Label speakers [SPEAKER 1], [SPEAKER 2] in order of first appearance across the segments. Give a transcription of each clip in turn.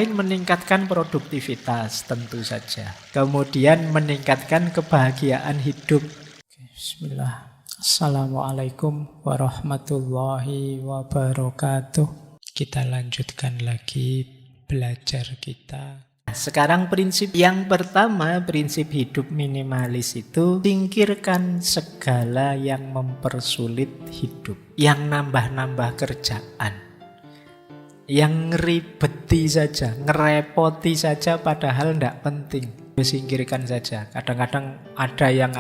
[SPEAKER 1] Meningkatkan produktivitas tentu saja. Kemudian meningkatkan kebahagiaan hidup. Bismillah. Assalamualaikum warahmatullahi wabarakatuh. Kita lanjutkan lagi belajar kita. Sekarang prinsip yang pertama, prinsip hidup minimalis itu singkirkan segala yang mempersulit hidup, yang nambah-nambah kerjaan, yang ngeribeti saja, ngerepoti saja padahal tidak penting. Singkirkan saja. Kadang-kadang ada yang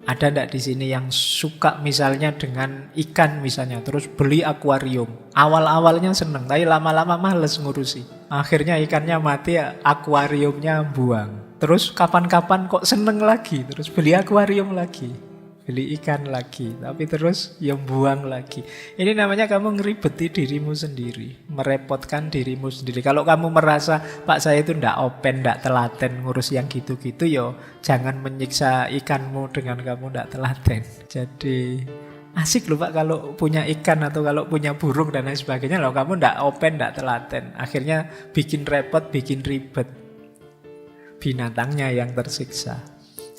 [SPEAKER 1] ada tidak di sini yang suka misalnya dengan ikan misalnya, terus beli akuarium. Awal-awalnya seneng, tapi lama-lama males ngurusi. Akhirnya ikannya mati, akuariumnya buang. Terus kapan-kapan kok seneng lagi, terus beli akuarium lagi. Beli ikan lagi, tapi terus yang buang lagi. Ini namanya kamu ngeribeti dirimu sendiri, merepotkan dirimu sendiri. Kalau kamu merasa, Pak saya itu ndak open, ndak telaten ngurus yang gitu-gitu, yo jangan menyiksa ikanmu dengan kamu ndak telaten. Jadi asik loh Pak kalau punya ikan atau kalau punya burung dan lain sebagainya. Loh kamu ndak open, ndak telaten. Akhirnya bikin repot, bikin ribet. Binatangnya yang tersiksa.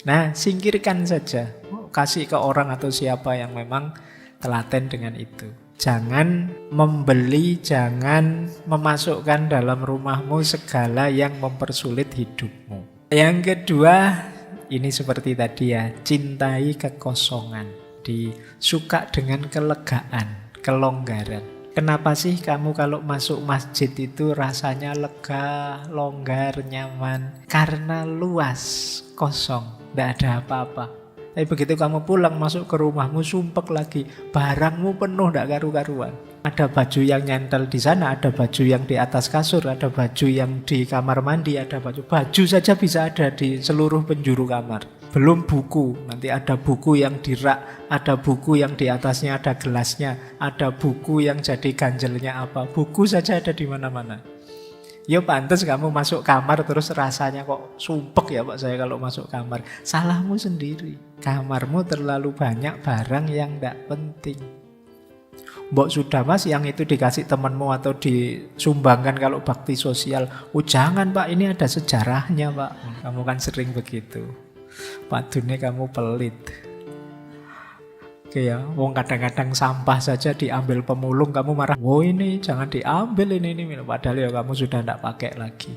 [SPEAKER 1] Nah, singkirkan saja. Kasih ke orang atau siapa yang memang telaten dengan itu. Jangan membeli, jangan memasukkan dalam rumahmu segala yang mempersulit hidupmu. Yang kedua, ini seperti tadi ya, cintai kekosongan. Suka dengan kelegaan, kelonggaran. Kenapa sih kamu kalau masuk masjid itu rasanya lega, longgar, nyaman? Karena luas, kosong, tidak ada apa-apa. Tapi begitu kamu pulang masuk ke rumahmu sumpek lagi, barangmu penuh tidak karu-karuan. Ada baju yang nyantel di sana, ada baju yang di atas kasur, ada baju yang di kamar mandi, ada baju saja bisa ada di seluruh penjuru kamar. Belum buku, nanti ada buku yang di rak, ada buku yang di atasnya ada gelasnya, ada buku yang jadi ganjelnya apa. Buku saja ada di mana-mana. Ya pantas kamu masuk kamar terus rasanya kok sumpek ya Pak saya kalau masuk kamar. Salahmu sendiri. Kamarmu terlalu banyak barang yang tidak penting. Mbok sudah Mas yang itu dikasih temanmu atau disumbangkan kalau bakti sosial. Oh jangan Pak, ini ada sejarahnya Pak. Kamu kan sering begitu. Padune kamu pelit. Oke ya, wong kadang-kadang sampah saja diambil pemulung kamu marah. Oh ini jangan diambil ini. Padahal ya kamu sudah tidak pakai lagi.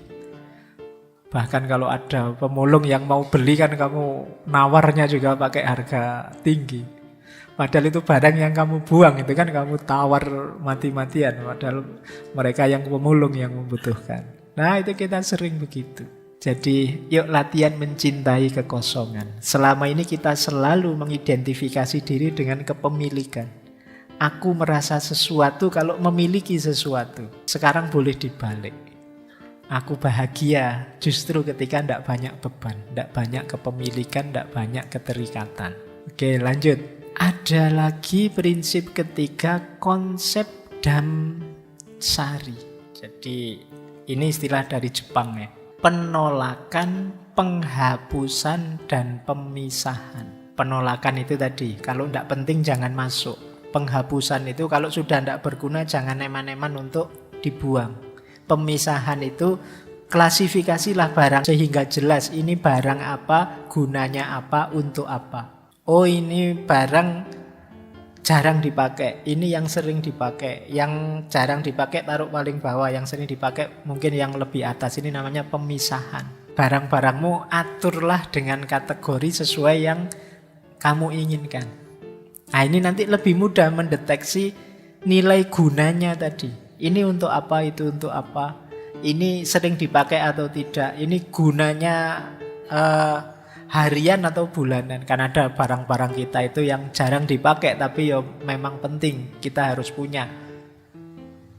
[SPEAKER 1] Bahkan kalau ada pemulung yang mau beli kan kamu nawarnya juga pakai harga tinggi. Padahal itu barang yang kamu buang itu kan kamu tawar mati-matian. Padahal mereka yang pemulung yang membutuhkan. Nah itu kita sering begitu. Jadi yuk latihan mencintai kekosongan. Selama ini kita selalu mengidentifikasi diri dengan kepemilikan. Aku merasa sesuatu kalau memiliki sesuatu. Sekarang boleh dibalik. Aku bahagia justru ketika tidak banyak beban, tidak banyak kepemilikan, tidak banyak keterikatan. Oke lanjut. Ada lagi prinsip ketiga, konsep Damsari. Jadi ini istilah dari Jepang ya. Penolakan, penghapusan, dan pemisahan. Penolakan itu tadi, kalau tidak penting jangan masuk. Penghapusan itu kalau sudah tidak berguna jangan eman-eman untuk dibuang. Pemisahan itu klasifikasilah barang sehingga jelas ini barang apa, gunanya apa, untuk apa. Oh ini barang jarang dipakai, ini yang sering dipakai. Yang jarang dipakai taruh paling bawah, yang sering dipakai mungkin yang lebih atas. Ini namanya pemisahan. Barang-barangmu aturlah dengan kategori sesuai yang kamu inginkan. Nah ini nanti lebih mudah mendeteksi nilai gunanya tadi. Ini untuk apa, itu untuk apa. Ini sering dipakai atau tidak. Ini gunanya harian atau bulanan. Kan ada barang-barang kita itu yang jarang dipakai tapi ya memang penting kita harus punya.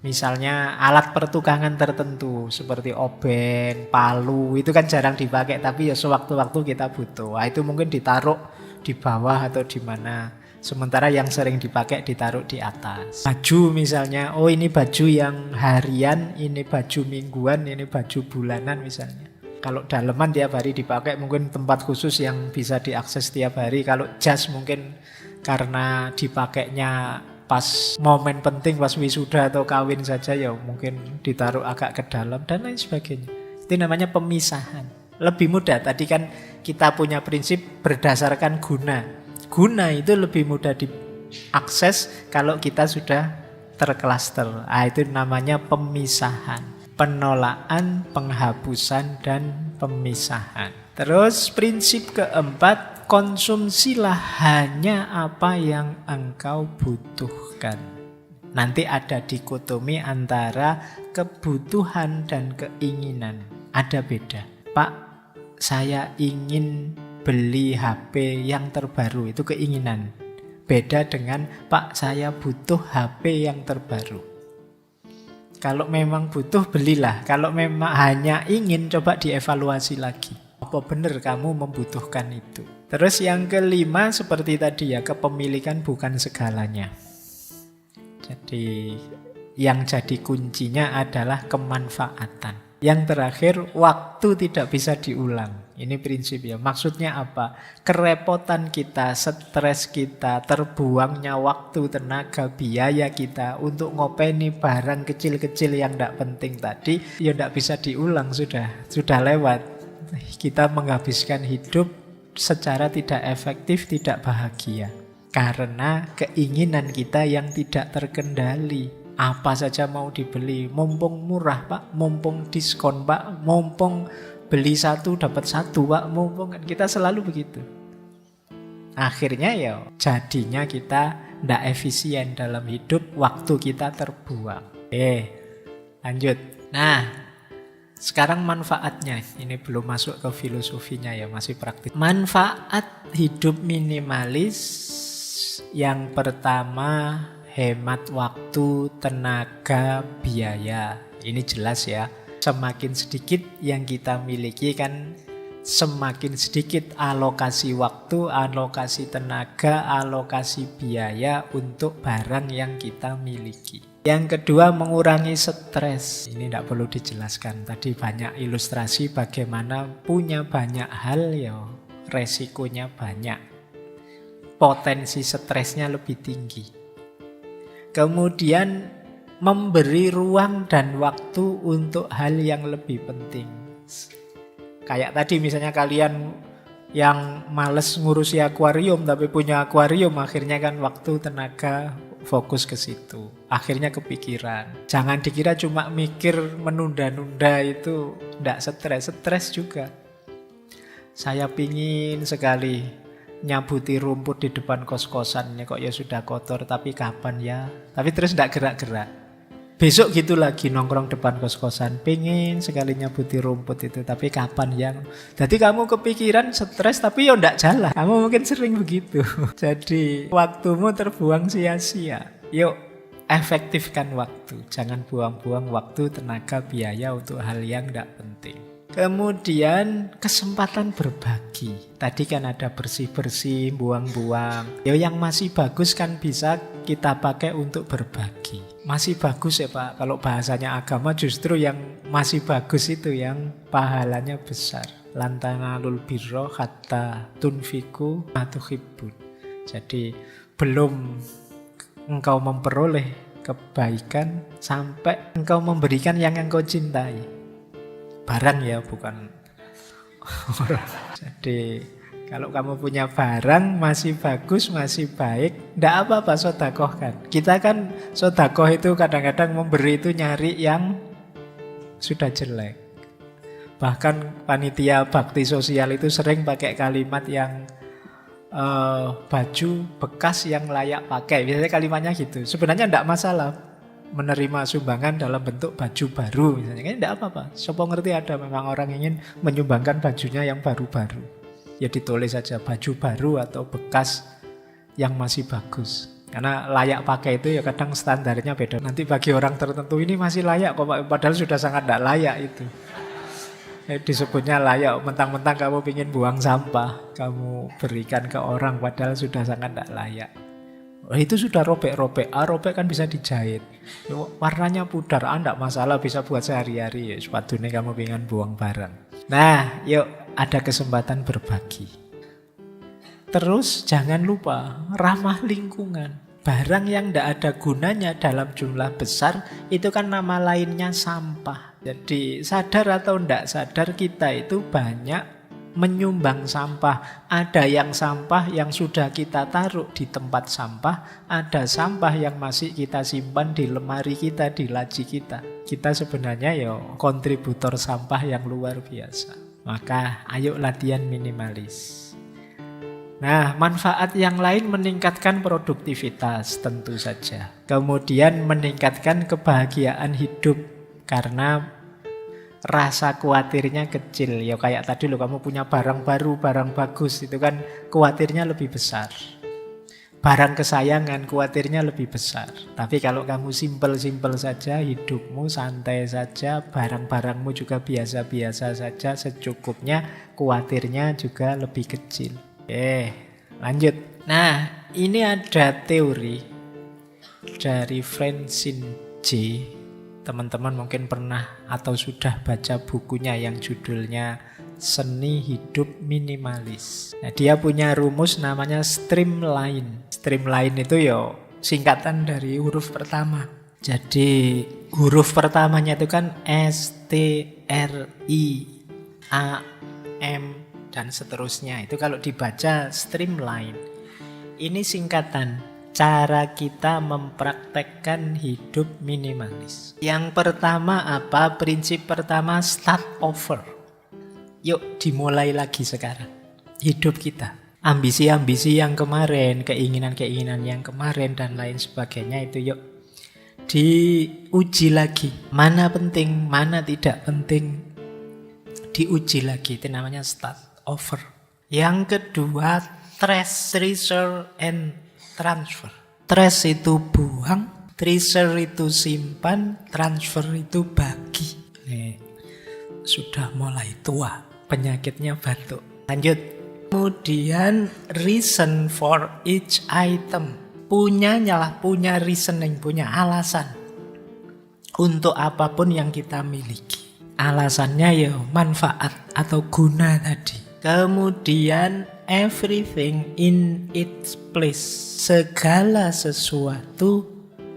[SPEAKER 1] Misalnya alat pertukangan tertentu seperti obeng, palu, itu kan jarang dipakai tapi ya sewaktu-waktu kita butuh. Nah, itu mungkin ditaruh di bawah atau di mana. Sementara yang sering dipakai ditaruh di atas. Baju misalnya, oh ini baju yang harian, ini baju mingguan, ini baju bulanan misalnya. Kalau daleman tiap hari dipakai mungkin tempat khusus yang bisa diakses tiap hari. Kalau jas mungkin karena dipakainya pas momen penting, pas wisuda atau kawin saja ya mungkin ditaruh agak ke dalam dan lain sebagainya. Itu namanya pemisahan. Lebih mudah, tadi kan kita punya prinsip berdasarkan guna. Guna itu lebih mudah diakses kalau kita sudah terklaster. Itu namanya pemisahan. Penolakan, penghapusan, dan pemisahan. Terus prinsip keempat, konsumsilah hanya apa yang engkau butuhkan. Nanti ada dikotomi antara kebutuhan dan keinginan. Ada beda. Pak, saya ingin beli HP yang terbaru, itu keinginan. Beda dengan, Pak, saya butuh HP yang terbaru. Kalau memang butuh, belilah. Kalau memang hanya ingin, coba dievaluasi lagi. Apa benar kamu membutuhkan itu? Terus yang kelima seperti tadi ya, kepemilikan bukan segalanya. Jadi yang jadi kuncinya adalah kemanfaatan. Yang terakhir, waktu tidak bisa diulang. Ini prinsip ya. Maksudnya apa? Kerepotan kita, stres kita, terbuangnya waktu, tenaga, biaya kita untuk ngopeni barang kecil-kecil yang tidak penting tadi, ya tidak bisa diulang, sudah lewat. Kita menghabiskan hidup secara tidak efektif, tidak bahagia. Karena keinginan kita yang tidak terkendali. Apa saja mau dibeli. Mumpung murah Pak, mumpung diskon Pak, mumpung beli satu dapat satu Pak, mumpung. Kita selalu begitu. Akhirnya ya jadinya kita tidak efisien dalam hidup, waktu kita terbuang. Lanjut. Nah, sekarang manfaatnya, ini belum masuk ke filosofinya ya, masih praktis. Manfaat hidup minimalis yang pertama, hemat waktu, tenaga, biaya. Ini jelas ya, semakin sedikit yang kita miliki kan semakin sedikit alokasi waktu, alokasi tenaga, alokasi biaya untuk barang yang kita miliki. Yang kedua, mengurangi stres. Ini tidak perlu dijelaskan. Tadi banyak ilustrasi bagaimana punya banyak hal ya resikonya banyak. Potensi stresnya lebih tinggi. Kemudian memberi ruang dan waktu untuk hal yang lebih penting. Kayak tadi misalnya kalian yang males ngurusi akuarium tapi punya akuarium, akhirnya kan waktu, tenaga, fokus ke situ. Akhirnya kepikiran. Jangan dikira cuma mikir menunda-nunda itu tidak stres. Stres juga. Saya pingin sekali nyabuti rumput di depan kos-kosan. Ini kok ya sudah kotor, tapi kapan ya? Tapi terus tidak gerak-gerak. Besok gitu lagi nongkrong depan kos-kosan. Pingin sekali nyabuti rumput itu, tapi kapan ya? Jadi kamu kepikiran, stres, tapi ya tidak jalan. Kamu mungkin sering begitu. Jadi waktumu terbuang sia-sia. Yuk, efektifkan waktu. Jangan buang-buang waktu, tenaga, biaya untuk hal yang tidak penting. Kemudian kesempatan berbagi. Tadi kan ada bersih-bersih, buang-buang. Ya yang masih bagus kan bisa kita pakai untuk berbagi. Masih bagus ya Pak. Kalau bahasanya agama justru yang masih bagus itu yang pahalanya besar. Lantanalul birro hatta tunfiku matuhibbun. Jadi belum engkau memperoleh kebaikan sampai engkau memberikan yang engkau cintai. Barang ya, bukan orang. Jadi kalau kamu punya barang masih bagus, masih baik, tidak apa-apa sodakohkan. Kita kan sodakoh itu kadang-kadang memberi itu nyari yang sudah jelek. Bahkan panitia bakti sosial itu sering pakai kalimat yang baju bekas yang layak pakai. Biasanya kalimatnya gitu. Sebenarnya tidak masalah menerima sumbangan dalam bentuk baju baru misalnya, kan tidak apa-apa. Siapa ngerti ada memang orang ingin menyumbangkan bajunya yang baru-baru, ya ditulis saja baju baru atau bekas yang masih bagus. Karena layak pakai itu ya kadang standarnya beda. Nanti bagi orang tertentu ini masih layak kok, padahal sudah sangat tidak layak itu. Disebutnya layak, mentang-mentang kamu ingin buang sampah, kamu berikan ke orang padahal sudah sangat tidak layak. Itu sudah robek-robek. Robek kan bisa dijahit. Warnanya pudar, tidak masalah, bisa buat sehari-hari. Sepatunya kamu pengen buang barang. Nah, yuk ada kesempatan berbagi. Terus jangan lupa ramah lingkungan. Barang yang tidak ada gunanya dalam jumlah besar itu kan nama lainnya sampah. Jadi sadar atau tidak sadar kita itu banyak menyumbang sampah. Ada yang sampah yang sudah kita taruh di tempat sampah, ada sampah yang masih kita simpan di lemari kita, di laci kita. Kita sebenarnya ya kontributor sampah yang luar biasa. Maka ayo latihan minimalis. Nah, manfaat yang lain meningkatkan produktivitas tentu saja. Kemudian meningkatkan kebahagiaan hidup karena rasa khawatirnya kecil. Ya kayak tadi loh, kamu punya barang baru, barang bagus, itu kan khawatirnya lebih besar. Barang kesayangan khawatirnya lebih besar. Tapi kalau kamu simpel-simpel saja, hidupmu santai saja, barang-barangmu juga biasa-biasa saja, secukupnya, khawatirnya juga lebih kecil. Lanjut. Nah, ini ada teori dari Francine J. Teman-teman mungkin pernah atau sudah baca bukunya yang judulnya Seni Hidup Minimalis. Nah, dia punya rumus namanya streamline. Streamline itu ya singkatan dari huruf pertama. Jadi huruf pertamanya itu kan S, T, R, I, A, M, dan seterusnya. Itu kalau dibaca streamline. Ini singkatan cara kita mempraktekkan hidup minimalis. Yang pertama apa? Prinsip pertama, start over. Yuk dimulai lagi sekarang hidup kita. Ambisi-ambisi yang kemarin, keinginan-keinginan yang kemarin dan lain sebagainya itu yuk diuji lagi. Mana penting, mana tidak penting, diuji lagi. Itu namanya start over. Yang kedua, trash, treasure, and transfer. Trash itu buang, treasure itu simpan, transfer itu bagi. Sudah mulai tua, penyakitnya batuk. Lanjut. Kemudian reason for each item. Punya reasoning, punya alasan untuk apapun yang kita miliki. Alasannya ya manfaat atau guna tadi. Kemudian everything in its place. Segala sesuatu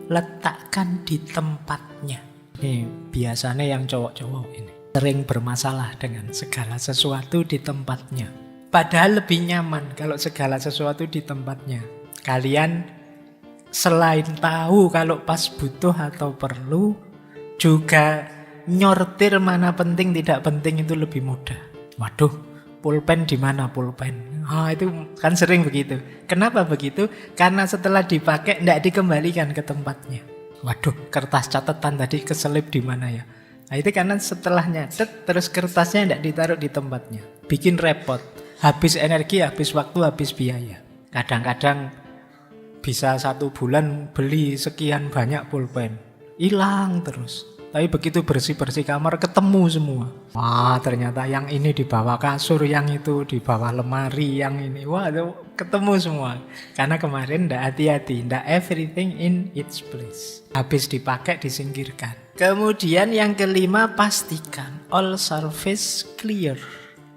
[SPEAKER 1] letakkan di tempatnya. Ini biasanya yang cowok-cowok ini sering bermasalah dengan segala sesuatu di tempatnya. Padahal lebih nyaman kalau segala sesuatu di tempatnya. Kalian selain tahu kalau pas butuh atau perlu, juga nyortir mana penting tidak penting itu lebih mudah. Waduh, pulpen di mana pulpen? Itu kan sering begitu. Kenapa begitu? Karena setelah dipakai tidak dikembalikan ke tempatnya. Waduh, kertas catatan tadi keselip di mana ya? Nah, itu karena setelah nyatet terus kertasnya tidak ditaruh di tempatnya. Bikin repot. Habis energi, habis waktu, habis biaya. Kadang-kadang bisa 1 bulan beli sekian banyak pulpen. Hilang terus. Tapi begitu bersih-bersih kamar ketemu semua. Wah, ternyata yang ini di bawah kasur, yang itu di bawah lemari, yang ini. Wah, ketemu semua. Karena kemarin ndak hati-hati, ndak everything in its place. Habis dipakai disingkirkan. Kemudian yang kelima, pastikan all surface clear.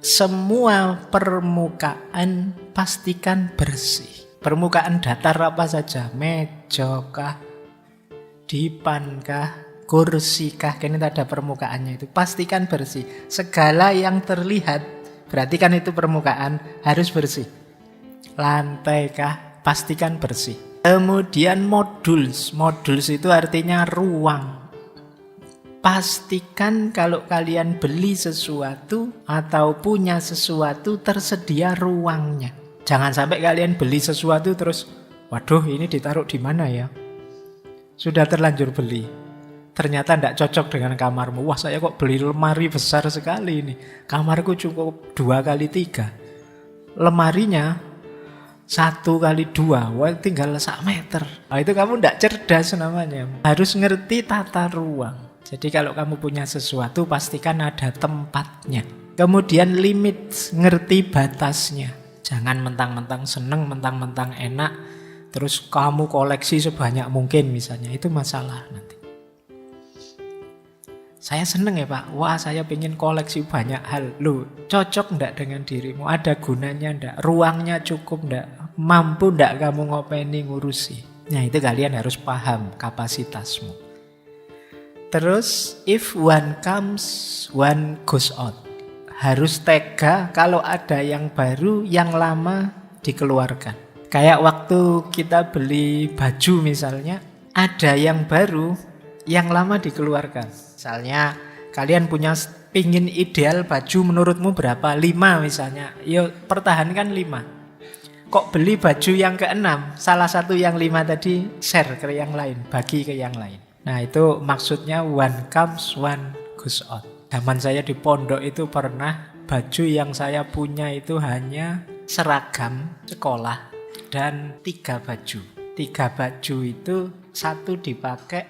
[SPEAKER 1] Semua permukaan pastikan bersih. Permukaan datar apa saja, meja kah, dipan kah, kursi kah, ini ada permukaannya itu. Pastikan bersih. Segala yang terlihat, berarti kan itu permukaan, harus bersih. Lantai kah, pastikan bersih. Kemudian modules. Modules itu artinya ruang. Pastikan kalau kalian beli sesuatu atau punya sesuatu tersedia ruangnya. Jangan sampai kalian beli sesuatu terus, waduh ini ditaruh di mana ya? Sudah terlanjur beli. Ternyata tidak cocok dengan kamarmu. Wah, saya kok beli lemari besar sekali ini. Kamarku cukup 2x3. Lemarinya 1x2. Wah, tinggal 1 meter. Nah, itu kamu tidak cerdas namanya. Harus ngerti tata ruang. Jadi kalau kamu punya sesuatu pastikan ada tempatnya. Kemudian limit, ngerti batasnya. Jangan mentang-mentang seneng, mentang-mentang enak, terus kamu koleksi sebanyak mungkin misalnya. Itu masalah nanti. Saya seneng ya Pak, wah saya pengen koleksi banyak hal. Loh, cocok enggak dengan dirimu? Ada gunanya enggak? Ruangnya cukup enggak? Mampu enggak kamu ngopeni ngurusi? Nah, itu kalian harus paham kapasitasmu. Terus, if one comes, one goes out. Harus tega kalau ada yang baru, yang lama dikeluarkan. Kayak waktu kita beli baju misalnya, ada yang baru, yang lama dikeluarkan. Misalnya kalian pingin ideal baju menurutmu berapa? 5 misalnya. Ya pertahankan 5. Kok beli baju yang ke-6, salah satu yang 5 tadi share ke yang lain, bagi ke yang lain. Nah, itu maksudnya one comes, one goes out. Zaman saya di pondok itu pernah baju yang saya punya itu hanya seragam sekolah dan 3 baju. 3 baju itu 1 dipakai,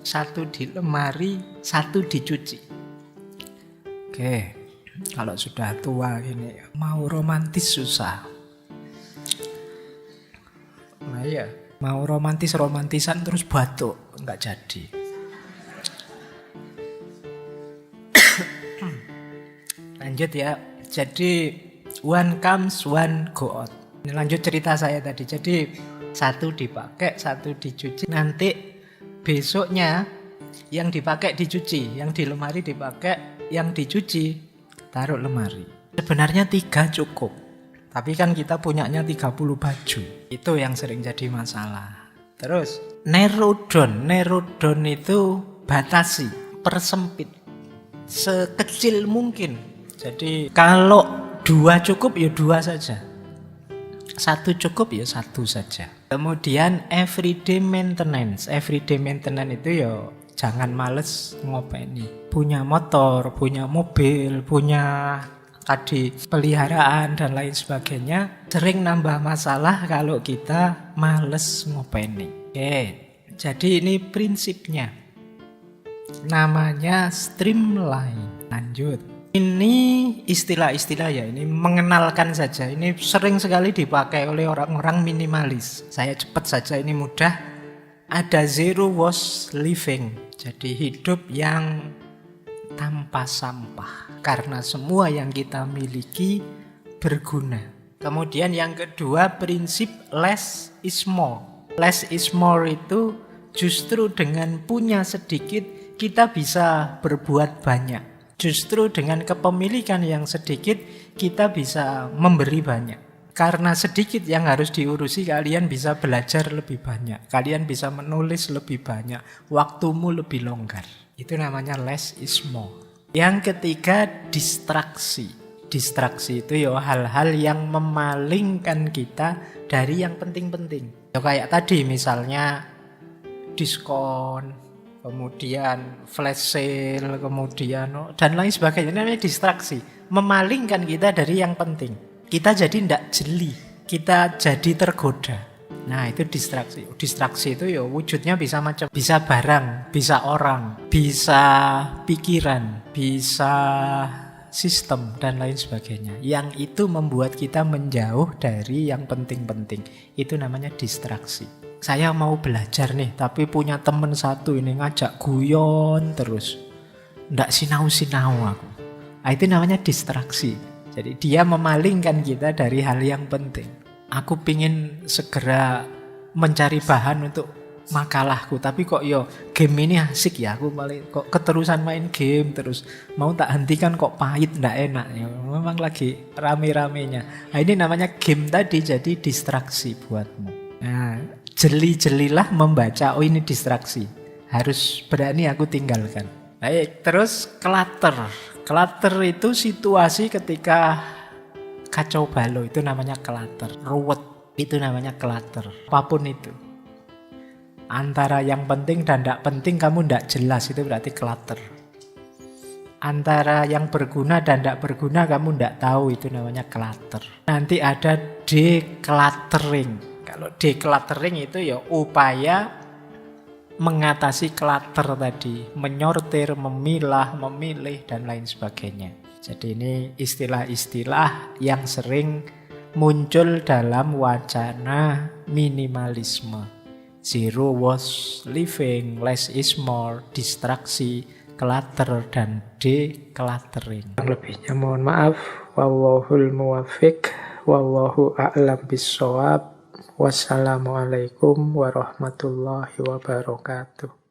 [SPEAKER 1] 1 di lemari, 1 dicuci. Oke, kalau sudah tua ini mau romantis susah. Nah iya, mau romantisan terus batuk, nggak jadi. Lanjut ya, jadi one comes, one go out. Ini lanjut cerita saya tadi. Jadi 1 dipakai, 1 dicuci. Nanti besoknya yang dipakai dicuci, yang di lemari dipakai, yang dicuci taruh lemari. Sebenarnya 3 cukup, tapi kan kita punyanya 30 baju. Itu yang sering jadi masalah. Terus narrow down itu batasi, persempit sekecil mungkin. Jadi kalau 2 cukup ya 2 saja, 1 cukup ya 1 saja. Kemudian everyday maintenance itu ya jangan males ngopeni. Punya motor, punya mobil, punya tadi peliharaan dan lain sebagainya, sering nambah masalah kalau kita males ngopeni. Oke, jadi ini prinsipnya. Namanya streamline. Lanjut. Ini istilah-istilah ya, ini mengenalkan saja. Ini sering sekali dipakai oleh orang-orang minimalis. Saya cepat saja, ini mudah. Ada zero waste living. Jadi hidup yang tanpa sampah. Karena semua yang kita miliki berguna. Kemudian yang kedua, prinsip less is more. Less is more itu justru dengan punya sedikit kita bisa berbuat banyak. Justru dengan kepemilikan yang sedikit kita bisa memberi banyak. Karena sedikit yang harus diurusi, kalian bisa belajar lebih banyak. Kalian bisa menulis lebih banyak. Waktumu lebih longgar. Itu namanya less is more. Yang ketiga, distraksi. Distraksi itu ya hal-hal yang memalingkan kita dari yang penting-penting. Ya kayak tadi misalnya diskon, kemudian flash sale, kemudian dan lain sebagainya. Ini namanya distraksi. Memalingkan kita dari yang penting. Kita jadi tidak jeli, kita jadi tergoda. Nah, itu distraksi. Distraksi itu ya wujudnya bisa macam, bisa barang, bisa orang, bisa pikiran, bisa sistem dan lain sebagainya. Yang itu membuat kita menjauh dari yang penting-penting. Itu namanya distraksi. Saya mau belajar nih, tapi punya temen satu ini ngajak guyon terus. Nggak sinau-sinau aku. Nah, itu namanya distraksi. Jadi dia memalingkan kita dari hal yang penting. Aku pingin segera mencari bahan untuk makalahku, tapi kok game ini asik ya, aku paling kok keterusan main game terus, mau tak hentikan kok pahit, ndak enak ya. Memang lagi rame-ramenya. Nah, ini namanya game tadi, jadi distraksi buatmu. Nah, jeli-jelilah membaca, oh ini distraksi, harus berani aku tinggalkan. Baik, terus clutter. Clutter itu situasi ketika kacau balau, itu namanya clutter. Ruwet, itu namanya clutter. Apapun itu, antara yang penting dan tidak penting kamu tidak jelas, itu berarti clutter. Antara yang berguna dan tidak berguna kamu tidak tahu, itu namanya clutter. Nanti ada decluttering. Kalau decluttering itu ya upaya mengatasi clutter tadi, menyortir, memilah, memilih dan lain sebagainya. Jadi ini istilah-istilah yang sering muncul dalam wacana minimalisme. Zero waste living, less is more, distraksi, clutter dan decluttering. Yang lebihnya mohon maaf. Wallahul muwaffiq, wallahu a'lam bissawab. Wassalamualaikum warahmatullahi wabarakatuh.